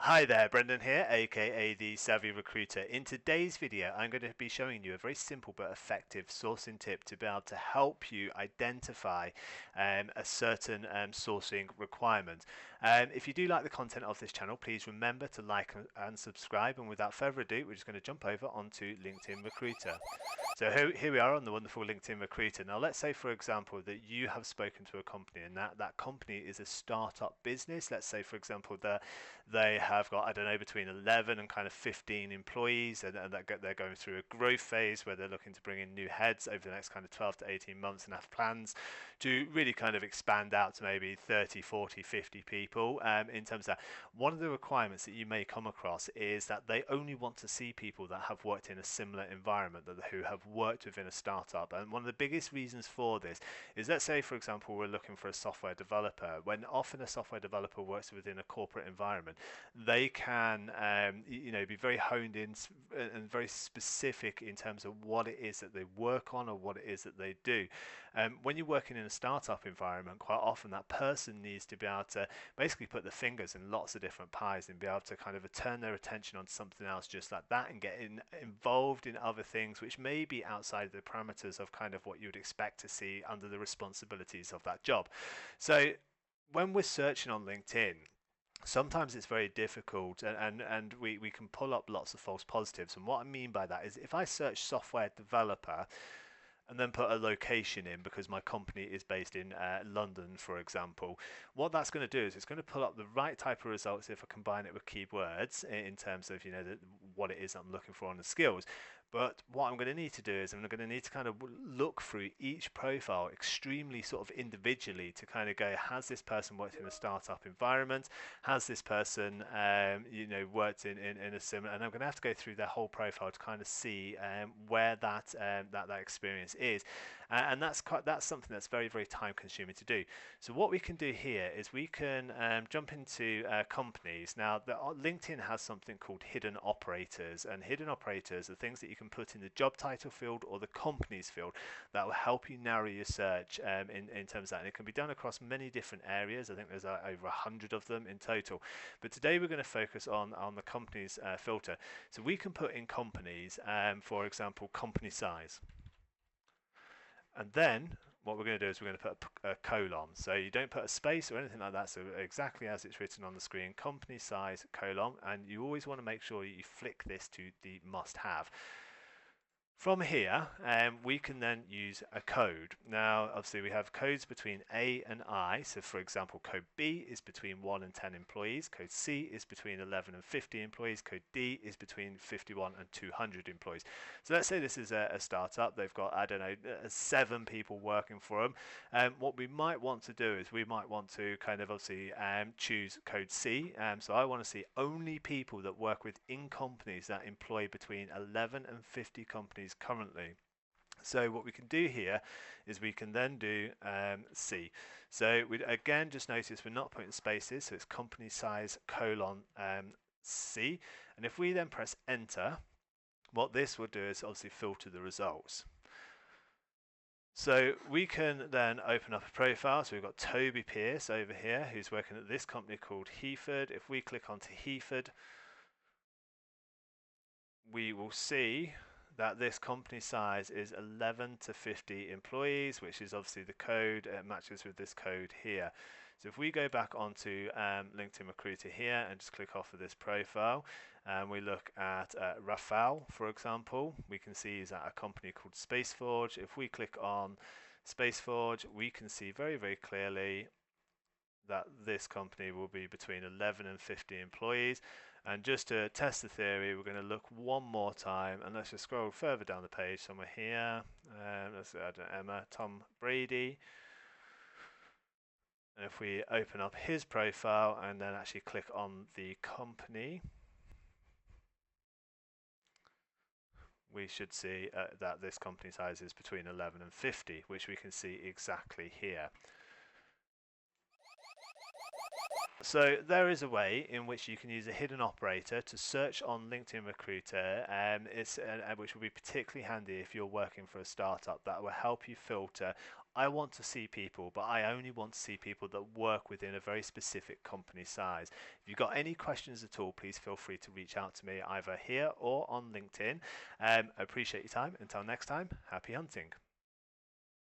Hi there, Brendan here, aka the Savvy Recruiter. In today's video, I'm going to be showing you a very simple but effective sourcing tip to be able to help you identify a certain sourcing requirement. If you do like the content of this channel, please remember to like and subscribe. And without further ado, we're just going to jump over onto LinkedIn Recruiter. So here we are on the wonderful LinkedIn Recruiter. Now let's say, for example, that you have spoken to a company and that company is a startup business. Let's say, for example, that they have got, I don't know, between 11 and kind of 15 employees, and they're going through a growth phase where they're looking to bring in new heads over the next kind of 12 to 18 months and have plans to really kind of expand out to maybe 30, 40, 50 people. In terms of that, one of the requirements that you may come across is that they only want to see people that have worked in a similar environment, who have worked within a startup. And one of the biggest reasons for this is, let's say, for example, we're looking for a software developer. When often a software developer works within a corporate environment, they can be very honed in and very specific in terms of what it is that they work on or what it is that they do. When you're working in a startup environment, quite often that person needs to be able to basically put their fingers in lots of different pies and be able to kind of turn their attention on something else just like that, and get involved in other things which may be outside the parameters of kind of what you would expect to see under the responsibilities of that job. So when we're searching on LinkedIn, sometimes it's very difficult, and we can pull up lots of false positives. And what I mean by that is, if I search software developer and then put a location in because my company is based in London, for example, what that's going to do is it's going to pull up the right type of results if I combine it with keywords in terms of what it is I'm looking for on the skills. But what I'm going to need to do is I'm going to need to kind of look through each profile extremely sort of individually to kind of go, has this person worked in a startup environment? Has this person, worked in a similar? And I'm going to have to go through their whole profile to kind of see where that experience is, and that's something that's very, very time consuming to do. So what we can do here is we can jump into companies. Now, LinkedIn has something called hidden operators, and hidden operators are things that you can put in the job title field or the companies field that will help you narrow your search in terms of that. And it can be done across many different areas. I think there's over 100 of them in total. But today we're going to focus on the companies filter. So we can put in companies, for example, company size. And then what we're going to do is we're going to put a colon. So you don't put a space or anything like that. So exactly as it's written on the screen, company size, colon. And you always want to make sure you flick this to the must have. From here, we can then use a code. Now, obviously, we have codes between A and I. So, for example, code B is between 1 and 10 employees. Code C is between 11 and 50 employees. Code D is between 51 and 200 employees. So let's say this is a startup. They've got, I don't know, 7 people working for them. What we might want to do is we might want to kind of obviously choose code C. So I want to see only people that work within companies that employ between 11 and 50 companies currently. So what we can do here is we can then do C. So we again just notice we're not putting spaces, so it's company size colon C. And if we then press enter, what this will do is obviously filter the results. So we can then open up a profile. So we've got Toby Pierce over here, who's working at this company called Heathford. If we click onto Heathford, we will see that this company size is 11 to 50 employees, which is obviously the code. It matches with this code here. So if we go back onto LinkedIn Recruiter here and just click off of this profile, and we look at Rafael, for example, we can see he's at a company called SpaceForge. If we click on SpaceForge, we can see very, very clearly that this company will be between 11 and 50 employees. And just to test the theory, we're going to look one more time, and let's just scroll further down the page somewhere here. Let's add Emma, Tom Brady. And if we open up his profile and then actually click on the company, we should see that this company size is between 11 and 50, which we can see exactly here. So there is a way in which you can use a hidden operator to search on LinkedIn Recruiter, which will be particularly handy if you're working for a startup. That will help you filter I want to see people, but I only want to see people that work within a very specific company size. If you've got any questions at all, please feel free to reach out to me either here or on LinkedIn. I appreciate your time. Until next time, happy hunting.